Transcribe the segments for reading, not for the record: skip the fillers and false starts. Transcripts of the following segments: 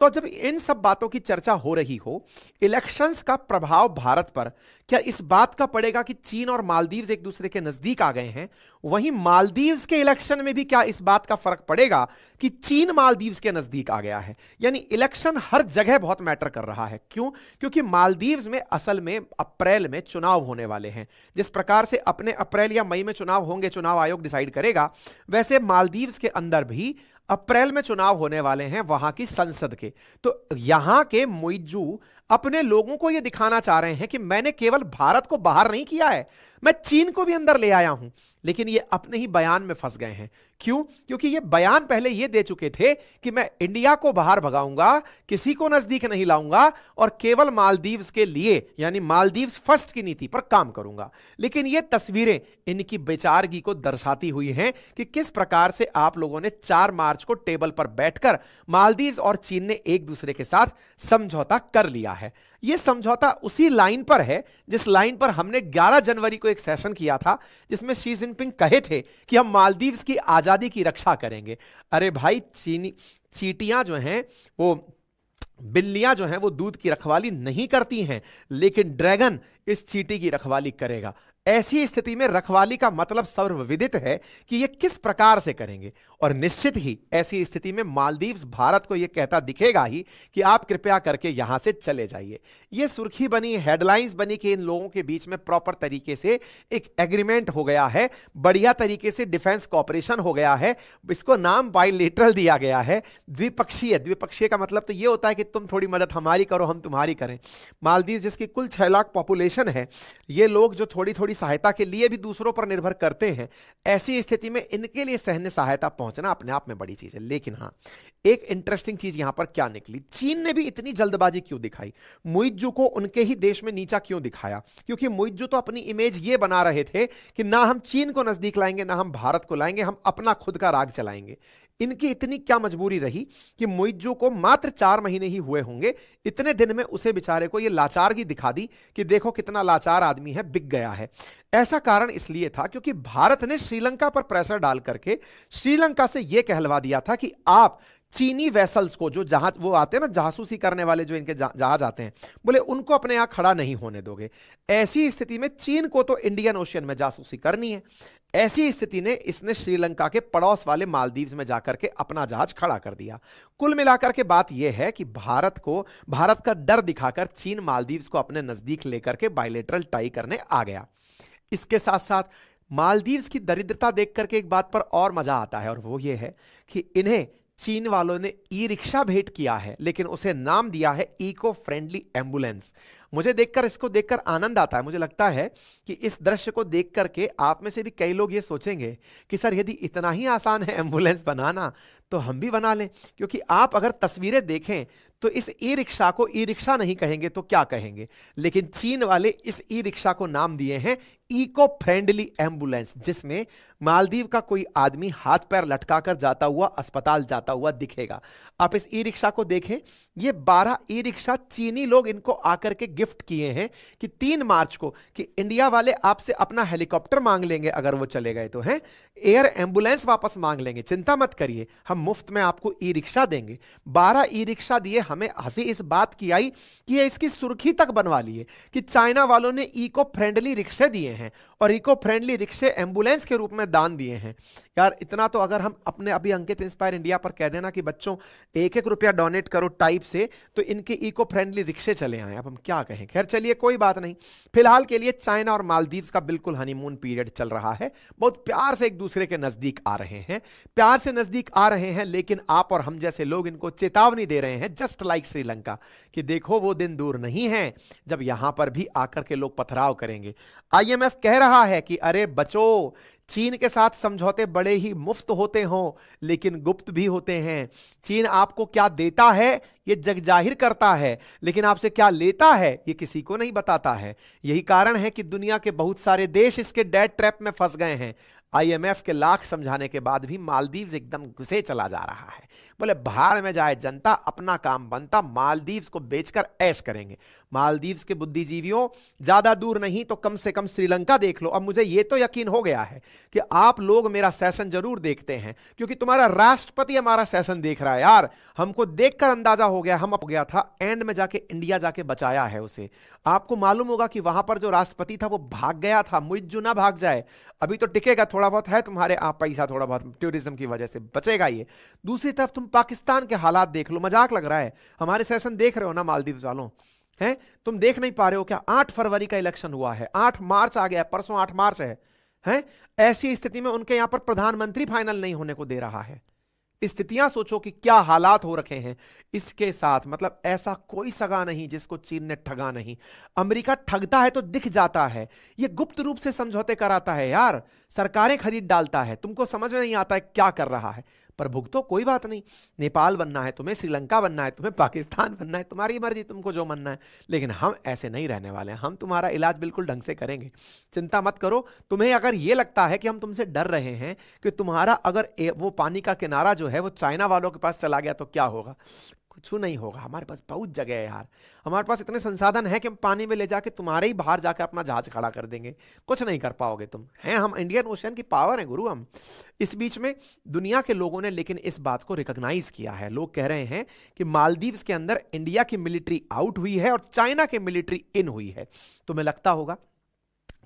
तो जब इन सब बातों की चर्चा हो रही हो, इलेक्शंस का प्रभाव भारत पर क्या इस बात का पड़ेगा कि चीन और मालदीव्स एक दूसरे के नजदीक आ गए हैं? वहीं मालदीव्स के इलेक्शन में भी क्या इस बात का फर्क पड़ेगा कि चीन मालदीव्स के नजदीक आ गया है? यानी इलेक्शन हर जगह बहुत मैटर कर रहा है। क्यों? क्योंकि मालदीव्स में असल में अप्रैल में चुनाव होने वाले हैं। जिस प्रकार से अपने अप्रैल या मई में चुनाव होंगे, चुनाव आयोग डिसाइड करेगा, वैसे मालदीव्स के अंदर भी अप्रैल में चुनाव होने वाले हैं वहां की संसद के। तो यहां के मुइज्जू अपने लोगों को यह दिखाना चाह रहे हैं कि मैंने केवल भारत को बाहर नहीं किया है, मैं चीन को भी अंदर ले आया हूं। लेकिन ये अपने ही बयान में फंस गए हैं। क्यों? क्योंकि ये बयान पहले ये दे चुके थे कि मैं इंडिया को बाहर भगाऊंगा, किसी को नजदीक नहीं लाऊंगा और केवल मालदीव्स के लिए, यानी मालदीव्स फर्स्ट की नीति पर काम करूंगा। लेकिन ये तस्वीरें इनकी बेचारगी को दर्शाती हुई हैं कि किस प्रकार से आप लोगों ने 4 मार्च को टेबल पर बैठकर मालदीव्स और चीन ने एक दूसरे के साथ समझौता कर लिया है। यह समझौता उसी लाइन पर है जिस लाइन पर हमने 11 जनवरी को एक सेशन किया था, जिसमें शी जिनपिंग कहे थे कि हम मालदीव्स की आजादी की रक्षा करेंगे। अरे भाई, चींटियां जो हैं, वो बिल्लियां जो हैं, वो दूध की रखवाली नहीं करती हैं, लेकिन ड्रैगन इस चींटी की रखवाली करेगा। ऐसी स्थिति में रखवाली का मतलब सर्वविदित है कि यह किस प्रकार से करेंगे। और निश्चित ही ऐसी स्थिति में मालदीव्स भारत को यह कहता दिखेगा ही कि आप कृपया करके यहां से चले जाइए। यह सुर्खी बनी, हेडलाइंस बनी कि इन लोगों के बीच में प्रॉपर तरीके से एक एग्रीमेंट हो गया है, बढ़िया तरीके से डिफेंस कॉपरेशन हो गया है। इसको नाम बाइलेटरल दिया गया है, द्विपक्षीय। द्विपक्षीय का मतलब तो यह होता है कि तुम थोड़ी मदद हमारी करो, हम तुम्हारी करें। मालदीव जिसकी कुल 6 लाख पॉपुलेशन है, ये लोग जो थोड़ी थोड़ी सहायता के लिए भी दूसरों पर निर्भर करते हैं, ऐसी स्थिति में इनके लिए सैन्य सहायता पहुंचना अपने आप में बड़ी चीज है। लेकिन हां, एक इंटरेस्टिंग चीज यहां पर क्या निकली, चीन ने भी इतनी जल्दबाजी क्यों दिखाई? मुइज्जू को उनके ही देश में नीचा क्यों दिखाया? क्योंकि मुइज्जू तो अपनी इमेज ये बना रहे थे कि ना हम चीन को नजदीक लाएंगे, ना हम भारत को लाएंगे, हम अपना खुद का राग चलाएंगे। इनकी इतनी क्या मजबूरी रही कि मुइज्जू को मात्र 4 महीने ही हुए होंगे, इतने दिन में उसे बेचारे को यह लाचारगी दिखा दी कि देखो कितना लाचार आदमी है, बिक गया है। ऐसा कारण इसलिए था क्योंकि भारत ने श्रीलंका पर प्रेशर डाल करके श्रीलंका से यह कहलवा दिया था कि आप चीनी वेसल्स को, जो जहाज वो आते हैं ना जासूसी करने वाले, जो इनके जहाज आते हैं, बोले उनको अपने यहां खड़ा नहीं होने दोगे। ऐसी स्थिति में चीन को तो इंडियन ओशियन में जासूसी करनी है। ऐसी स्थिति ने इसने श्रीलंका के पड़ोस वाले मालदीव्स में जाकर के अपना जहाज खड़ा कर दिया। कुल मिलाकर के बात यह है कि भारत का डर दिखाकर चीन मालदीव्स को अपने नजदीक लेकर के बायलेटरल टाई करने आ गया। इसके साथ साथ मालदीव्स की दरिद्रता देख करके एक बात पर और मजा आता है, और वो ये है कि इन्हें चीन वालों ने ई रिक्शा भेंट किया है, लेकिन उसे नाम दिया है इको फ्रेंडली एम्बुलेंस। मुझे देखकर, इसको देखकर आनंद आता है। मुझे लगता है कि इस दृश्य को देख करके आप में से भी कई लोग ये सोचेंगे कि सर यदि इतना ही आसान है एम्बुलेंस बनाना तो हम भी बना लें। क्योंकि आप अगर तस्वीरें देखें तो इस ई रिक्शा को ई रिक्शा नहीं कहेंगे तो क्या कहेंगे, लेकिन चीन वाले इस ई रिक्शा को नाम दिए हैं इको फ्रेंडली एम्बुलेंस, जिसमें मालदीव का कोई आदमी हाथ पैर लटकाकर जाता हुआ अस्पताल जाता हुआ दिखेगा। आप इस ई रिक्शा को देखें, ये 12 ई रिक्शा चीनी लोग इनको आकर के गिफ्ट किए हैं कि 3 मार्च को कि इंडिया वाले आपसे अपना हेलीकॉप्टर मांग लेंगे अगर वो चले गए तो, हैं एयर एम्बुलेंस वापस मांग लेंगे, चिंता मत करिए, हम मुफ्त में आपको ई रिक्शा देंगे। 12 ई रिक्शा दिए। हमें हंसी इस बात की आई कि ये इसकी सुर्खी तक बनवा लिए कि चाइना वालों ने इको फ्रेंडली रिक्शे दिए हैं और इको फ्रेंडली रिक्शे एम्बुलेंस के रूप में दान दिए हैं। यार इतना तो अगर हम अपने अभी अंकित इंस्पायर इंडिया पर कह देना कि बच्चों 1-1 रुपया डोनेट करो टाइप से, तो इनके इको फ्रेंडली रिक्शे चले आए। अब हम क्या कहें, खैर चलिए कोई बात नहीं। फिलहाल के लिए चाइना और मालदीव्स का बिल्कुल हनीमून पीरियड चल रहा है, बहुत प्यार से एक दूसरे के नजदीक आ रहे हैं, प्यार से नजदीक आ रहे हैं। लेकिन आप और हम जैसे लोग इनको चेतावनी दे रहे हैं, जस्ट लाइक श्रीलंका, कि देखो वो दिन दूर नहीं है जब यहां पर भी आकर के लोग पथराव करेंगे। आईएमएफ कह रहा है कि अरे बचो, चीन के साथ समझौते बड़े ही मुफ्त होते हों लेकिन गुप्त भी होते हैं। चीन आपको क्या देता है ये जग जाहिर करता है, लेकिन आपसे क्या लेता है ये किसी को नहीं बताता है। यही कारण है कि दुनिया के बहुत सारे देश इसके डेट ट्रैप में फंस गए हैं। आईएमएफ के लाख समझाने के बाद भी मालदीव्स एकदम घुसे चला जा रहा है। बोले भाड़ में जाए जनता, अपना काम बनता, मालदीव्स को बेचकर ऐश करेंगे। मालदीव्स के बुद्धिजीवियों, ज्यादा दूर नहीं तो कम से कम श्रीलंका देख लो। अब मुझे यह तो यकीन हो गया है कि आप लोग मेरा सेशन जरूर देखते हैं, क्योंकि तुम्हारा राष्ट्रपति हमारा सेशन देख रहा है यार। हमको देखकर अंदाजा हो गया, हम हो गया था एंड में जाके इंडिया जाके बचाया है उसे। आपको मालूम होगा कि वहां पर जो राष्ट्रपति था वो भाग गया था, मुइज्जू ना भाग जाए। अभी तो टिकेगा, थोड़ा बहुत है तुम्हारे आप पैसा, थोड़ा बहुत टूरिज्म की वजह से बचेगा ये। दूसरी तरफ तुम पाकिस्तान के हालात देख लो, मजाक लग रहा है। हमारे सेशन देख रहे हो ना मालदीव वालों, हैं? तुम देख नहीं पा रहे हो क्या? 8 फरवरी का इलेक्शन हुआ है, 8 मार्च आ गया, परसों 8 मार्च है, हैं? ऐसी स्थिति में उनके यहां पर प्रधानमंत्री फाइनल नहीं होने को दे रहा है। स्थितियां सोचो कि क्या हालात हो रखे हैं इसके साथ। मतलब ऐसा कोई सगा नहीं जिसको चीन ने ठगा नहीं। अमेरिका ठगता है तो दिख जाता है, ये गुप्त रूप से समझौते कराता है यार, सरकारें खरीद डालता है, तुमको समझ में नहीं आता है क्या कर रहा है। पर भुगतो, कोई बात नहीं। नेपाल बनना है तुम्हें, श्रीलंका बनना है तुम्हें, पाकिस्तान बनना है, तुम्हारी मर्जी, तुमको जो बनना है। लेकिन हम ऐसे नहीं रहने वाले हैं, हम तुम्हारा इलाज बिल्कुल ढंग से करेंगे, चिंता मत करो। तुम्हें अगर यह लगता है कि हम तुमसे डर रहे हैं कि तुम्हारा अगर वो पानी का किनारा जो है वो चाइना वालों के पास चला गया तो क्या होगा, कुछ नहीं होगा। हमारे पास बहुत जगह है यार, हमारे पास इतने संसाधन है कि हम पानी में ले जाके तुम्हारे ही बाहर जाकर अपना जहाज खड़ा कर देंगे, कुछ नहीं कर पाओगे तुम। हैं हम इंडियन ओशन की पावर है गुरु हम। इस बीच में दुनिया के लोगों ने लेकिन इस बात को रिकॉग्नाइज किया है। लोग कह रहे हैं कि मालदीव्स के अंदर इंडिया की मिलिट्री आउट हुई है और चाइना की मिलिट्री इन हुई है। तुम्हें लगता होगा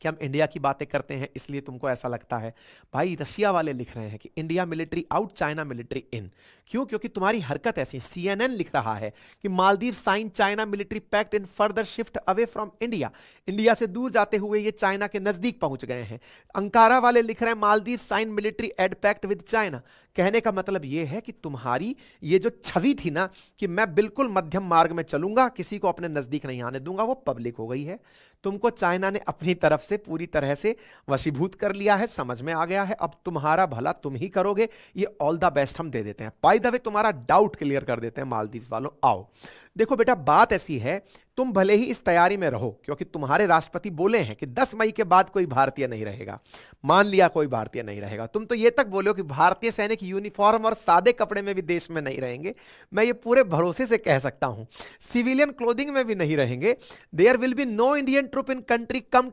कि हम इंडिया की बातें करते हैं इसलिए तुमको ऐसा लगता है। भाई रशिया वाले लिख रहे हैं कि India military out, China military इन। क्यों? क्योंकि तुम्हारी हरकत ऐसी है। CNN लिख रहा है कि Maldives sign China military pact in further shift away from India. India से दूर जाते हुए ये चाइना के नजदीक पहुंच गए हैं। अंकारा वाले लिख रहे हैं Maldives sign military aid pact with China. कहने का मतलब यह है कि तुम्हारी ये जो छवि थी ना कि मैं बिल्कुल मध्यम मार्ग में चलूंगा, किसी को अपने नजदीक नहीं आने दूंगा, वो पब्लिक हो गई है। तुमको चाइना ने अपनी तरफ से पूरी तरह से वशीभूत कर लिया है, समझ में आ गया है। अब तुम्हारा भला तुम ही करोगे, ये ऑल द बेस्ट हम दे देते हैं। बाय द वे तुम्हारा डाउट क्लियर कर देते हैं मालदीव्स वालों। आओ देखो बेटा, बात ऐसी है, तुम भले ही इस तैयारी में रहो क्योंकि तुम्हारे राष्ट्रपति बोले हैं कि 10 मई के बाद कोई भारतीय नहीं रहेगा। मान लिया कोई भारतीय नहीं रहेगा, तुम तो ये तक बोले हो कि भारतीय सैनिक यूनिफॉर्म और सादे कपड़े में भी देश में नहीं रहेंगे। मैं ये पूरे भरोसे से कह सकता हूं, सिविलियन क्लोथिंग में भी नहीं रहेंगे। There will be no Indian troop in country come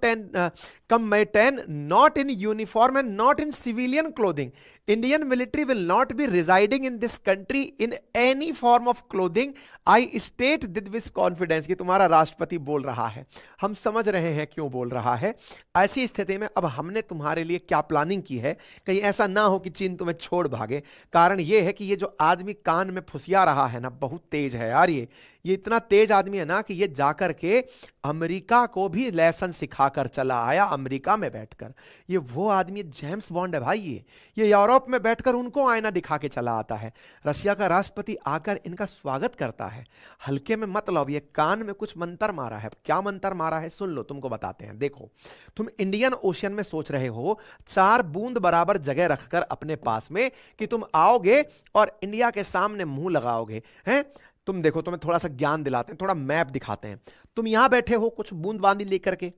May 10 not in uniform and not in civilian clothing. Indian military will not be residing in this country in any form of clothing. I state this with confidence. कि तुम्हारा राष्ट्रपति बोल रहा है, हम समझ रहे हैं क्यों बोल रहा है। ऐसी स्थिति में अब हमने तुम्हारे लिए क्या प्लानिंग की है, कहीं ऐसा ना हो कि चीन तुम्हें छोड़ भागे। कारण यह है कि ये जो आदमी कान में फुसिया रहा है ना, बहुत तेज है यार। ये इतना तेज आदमी है ना कि ये जाकर के अमेरिका को भी लेसन सिखाकर चला आया अमेरिका में बैठकर। ये वो आदमी जेम्स बॉन्ड है भाई। ये यूरोप में बैठकर उनको आईना दिखा के चला आता है। रशिया का राष्ट्रपति आकर इनका स्वागत करता है। हल्के में मत लो, ये कान में कुछ मंत्र मारा है। क्या मंत्र मारा है सुन लो, तुमको बताते हैं। देखो, तुम इंडियन ओशियन में सोच रहे हो 4 बूंद बराबर जगह रखकर अपने पास में कि तुम आओगे और इंडिया के सामने मुंह लगाओगे, हैं? तुम देखो, तुम्हें थोड़ा सा ज्ञान दिलाते हैं, थोड़ा मैप दिखाते हैं। तुम यहां बैठे हो कुछ बूंदबांदी लेकर के,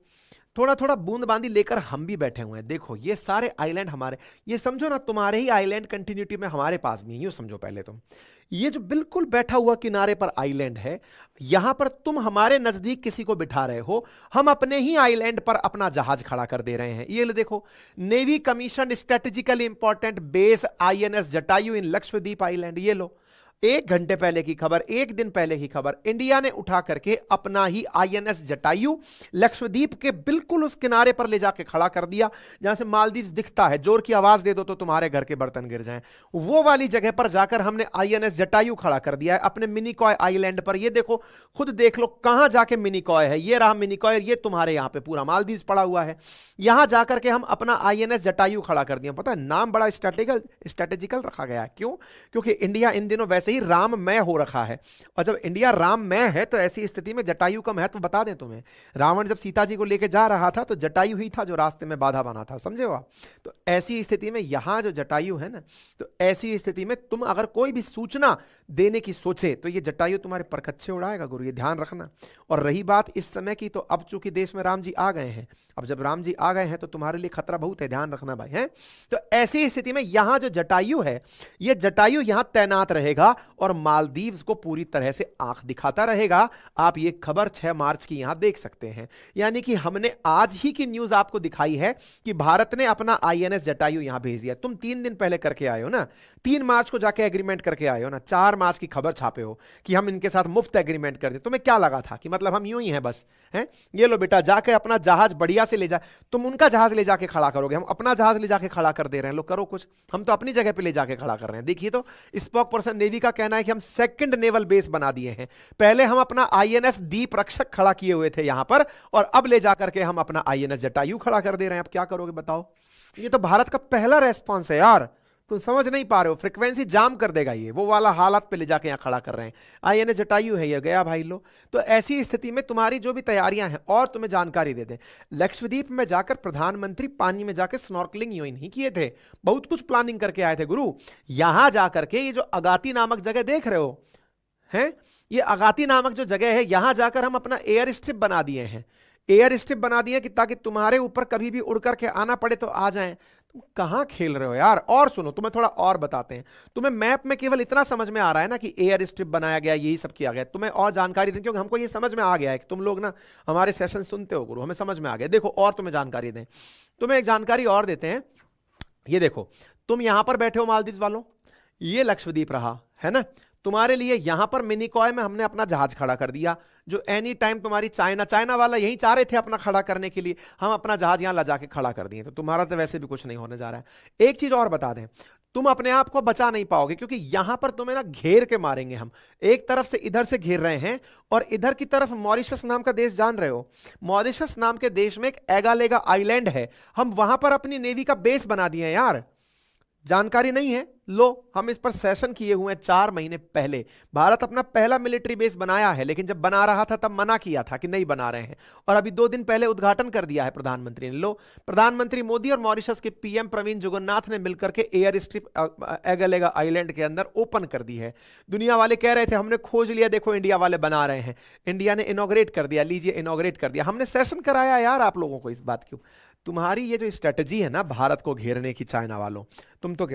थोड़ा थोड़ा बूंदबांदी लेकर हम भी बैठे हुए हैं। देखो ये सारे आइलैंड हमारे, ये समझो ना तुम्हारे ही आइलैंड कंटिन्यूटी में हमारे पास भी, यूं समझो पहले तुम। ये जो बिल्कुल बैठा हुआ किनारे पर आइलैंड है, यहां पर तुम हमारे नजदीक किसी को बिठा रहे हो, हम अपने ही आइलैंड पर अपना जहाज खड़ा कर दे रहे हैं। ये ले देखो, navy commission strategically important base INS Jatayu in Lakshadweep island. ये लो, 1 घंटे पहले की खबर, 1 दिन पहले की खबर, इंडिया ने उठा करके अपना ही INS जटायु लक्षद्वीप के बिल्कुल उस किनारे पर ले जाके खड़ा कर दिया जहां से मालदीव दिखता है। जोर की आवाज दे दो तो तुम्हारे घर के बर्तन गिर जाएं। वो वाली जगह पर जाकर हमने INS जटायु खड़ा कर दिया है अपने मिनिकॉय आइलैंड पर। ये देखो, खुद देख लो कहां जाके मिनिकॉय है। ये रहा मिनिकॉय, ये तुम्हारे यहां पे पूरा मालदीव पड़ा हुआ है। यहां जाकर के हम अपना INS जटायु खड़ा कर दिया। पता है, नाम बड़ा स्ट्रेटेजिकल रखा गया है। क्यों? क्योंकि इंडिया इन दिनों वैसे ही राममय हो रखा है, और जब इंडिया राममय है तो ऐसी स्थिति में जटायु का महत्व बता दें तुम्हें। रावण जब सीता जी को लेकर जा रहा था तो जटायु ही था जो रास्ते में बाधा बना था, समझे हो आप? तो ऐसी स्थिति में यहां जो जटायु है ना, तो ऐसी स्थिति में तुम अगर कोई भी सूचना देने की सोचे तो ये जटायु तुम्हारे परखच्चे उड़ाएगा गुरु, ये ध्यान रखना। और रही बात इस समय की, तो अब चूंकि देश में राम जी आ गए हैं, अब जब राम जी आ गए हैं तो तुम्हारे लिए खतरा बहुत है, ध्यान रखना भाई, है? तो ऐसी स्थिति में यहां जो जटायु है, ये जटायु यहां तैनात रहेगा और मालदीव्स को पूरी तरह से आंख दिखाता रहेगा। आप ये खबर 6 मार्च की यहां देख सकते हैं। यानी कि हमने आज ही की न्यूज आपको दिखाई है कि भारत ने अपना आईएनएस जटायु यहां भेज दिया। तुम 3 दिन पहले करके आए हो ना, 3 मार्च को जाके एग्रीमेंट करके आए हो ना, 4 मार्च की खबर छापे हो कि हम इनके साथ मुफ्त एग्रीमेंट कर दे। तुम्हें क्या लगा था कि मतलब हम यूं ही हैं बस, हैं? ये लो बेटा, जाके अपना जहाज बढ़िया से ले जा। तुम उनका जहाज ले जाके खड़ा करोगे, हम अपना जहाज ले जाके खड़ा कर दे रहे हैं। लो करो कुछ, हम तो अपनी जगह पे ले जाके खड़ा कर रहे हैं। देखिए तो स्पोक पर्सन नेवी का कहना है कि हम सेकंड नेवल बेस बना दिए हैं। पहले हम अपना आईएनएस दीप रक्षक खड़ा किए हुए थे यहां पर, और अब ले जाकर के हम अपना आईएनएस जटायु खड़ा कर दे रहे हैं। अब क्या करोगे बताओ? ये तो भारत का पहला रेस्पॉन्स है यार, तुम समझ नहीं पा रहे हो। फ्रीक्वेंसी जाम कर देगा ये, वो वाला हालत पे ले जाके यहां खड़ा कर रहे हैं। आईएनएस जटायु है ये, गया भाई लो। तो ऐसी स्थिति में तुम्हारी जो भी तैयारियां हैं, और तुम्हें जानकारी दे दें, लक्षद्वीप में जाकर प्रधानमंत्री पानी में जाकर स्नॉर्कलिंग यूं ही नहीं किए थे, बहुत कुछ प्लानिंग करके आए थे गुरु। यहां जाकर के ये जो अगाती नामक जगह देख रहे हो, हैं, ये अगाती नामक जो जगह है, यहां जाकर हम अपना एयर स्ट्रिप बना दिए हैं। एयर स्ट्रिप बना दिए कि ताकि तुम्हारे ऊपर कभी भी उड़ करके आना पड़े तो आ जाएं। तुम कहां खेल रहे हो यार? और सुनो, तुम्हें थोड़ा और बताते हैं। तुम्हें मैप में केवल इतना समझ में आ रहा है ना कि एयर स्ट्रिप बनाया गया, यही सब किया गया। तुम्हें और जानकारी दें, क्योंकि हमको ये समझ में आ गया है कि तुम लोग ना हमारे सेशन सुनते हो गुरु, हमें समझ में आ गया। देखो और तुम्हें जानकारी दें, तुम्हें एक जानकारी और देते हैं। ये देखो, तुम यहां पर बैठे हो मालदीव वालों, ये लक्षद्वीप रहा है ना। तुम्हारे लिए यहां पर मिनिकॉय में हमने अपना जहाज खड़ा कर दिया, जो एनी टाइम तुम्हारी चाइना वाला यही चाह रहे थे अपना खड़ा करने के लिए, हम अपना जहाज यहां ला जाके खड़ा कर दिए। तो तुम्हारा तो वैसे भी कुछ नहीं होने जा रहा है। एक चीज और बता दें, तुम अपने आप को बचा नहीं पाओगे, क्योंकि यहां पर तुम्हें ना घेर के मारेंगे हम। एक तरफ से इधर से घेर रहे हैं, और इधर की तरफ मॉरिशस नाम का देश जान रहे हो, मॉरिशस नाम के देश में एक एगालेगा आइलैंड है, हम वहां पर अपनी नेवी का बेस बना दिए हैं यार। जानकारी नहीं है? लो, हम इस पर सेशन किए हुए हैं 4 महीने पहले। भारत अपना पहला मिलिट्री बेस बनाया है, लेकिन जब बना रहा था तब मना किया था कि नहीं बना रहे हैं, और अभी 2 दिन पहले उद्घाटन कर दिया है प्रधानमंत्री ने। लो, प्रधानमंत्री मोदी और मॉरिशस के पीएम प्रवीण जुगन्नाथ ने मिलकर के एयर स्ट्रिप एगालेगा आइलैंड के अंदर ओपन कर दी है। दुनिया वाले कह रहे थे हमने खोज लिया, देखो इंडिया वाले बना रहे हैं। इंडिया ने इनॉग्रेट कर दिया, लीजिए इनॉग्रेट कर दिया। हमने सेशन कराया यार आप लोगों को इस बात क्यों। तुम्हारी ये जो स्ट्रेटजी है ना भारत को घेरने की, चाइना वालों, तुम तो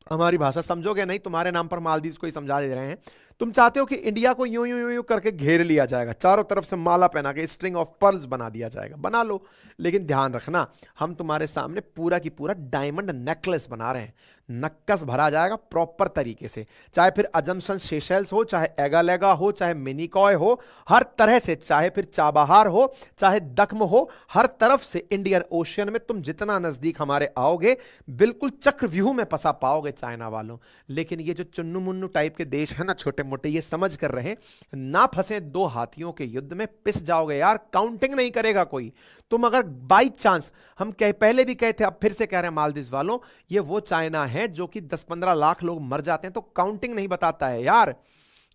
हमारी भाषा समझोगे नहीं, तुम्हारे नाम पर मालदीव को ही समझा दे रहे हैं। तुम चाहते हो कि इंडिया को यूं यूं यूं करके घेर लिया जाएगा, चारों तरफ से माला पहना के स्ट्रिंग ऑफ पर्ल्स बना दिया जाएगा। बना लो, लेकिन ध्यान रखना, हम तुम्हारे सामने पूरा की पूरा डायमंड नेकलेस बना रहे हैं। नक्कस भरा जाएगा प्रॉपर तरीके से, चाहे फिर अजम्पशन सेशेल्स हो, चाहे एगालेगा हो, चाहे मिनिकॉय हो, हर तरह से, चाहे फिर चाबहार हो, चाहे दख्म हो, हर तरफ से इंडियन ओशियन में तुम जितना नजदीक हमारे आओगे, बिल्कुल चक्रव्यूह में फंसा पाओगे चाइना वालों। लेकिन ये जो चुन्नू मुन्नू टाइप के देश है ना, छोटे मोटे, ये समझ कर रहे ना फंसे 2 हाथियों के युद्ध में, पिस जाओगे यार। काउंटिंग नहीं करेगा कोई। तुम अगर बाई चांस, हम पहले भी कहे थे, अब फिर से कह रहे हैं मालदीव वालों, ये वो चाइना है जो कि 10-15 लाख लोग मर जाते हैं तो काउंटिंग नहीं बताता है यार।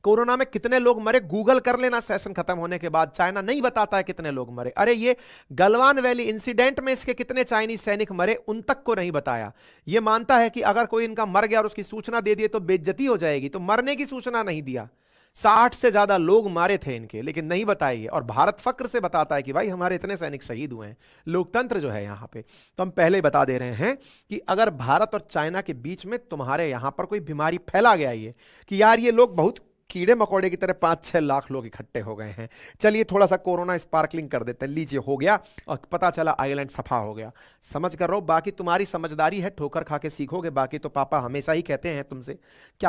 कोरोना में कितने लोग मरे गूगल कर लेना सेशन खत्म होने के बाद, चाइना नहीं बताता है कितने लोग मरे। अरे ये गलवान वैली इंसिडेंट में इसके कितने चाइनीज सैनिक मरे, उन तक को नहीं बताया। ये मानता है कि अगर कोई इनका मर गया और उसकी सूचना दे दिए तो बेइज्जती हो जाएगी, तो मरने की सूचना नहीं दिया। 60 से ज्यादा लोग मारे थे इनके, लेकिन नहीं बताइए। और भारत फक्र से बताता है कि भाई हमारे इतने सैनिक शहीद हुए हैं। लोकतंत्र जो है यहां पे, तो हम पहले ही बता दे रहे हैं कि अगर भारत और चाइना के बीच में तुम्हारे यहां पर कोई बीमारी फैला गया, ये कि यार ये लोग बहुत कीड़े मकोड़े की तरह 5-6 लाख लोग इकट्ठे हो गए हैं, चलिए थोड़ा सा कोरोना स्पार्कलिंग कर देते हैं, लीजिए हो गया, और पता चला आइलैंड सफा हो गया। समझ कर रहो, बाकी तुम्हारी समझदारी है, ठोकर खा के सीखोगे। बाकी तो पापा हमेशा ही कहते हैं तुमसे, क्या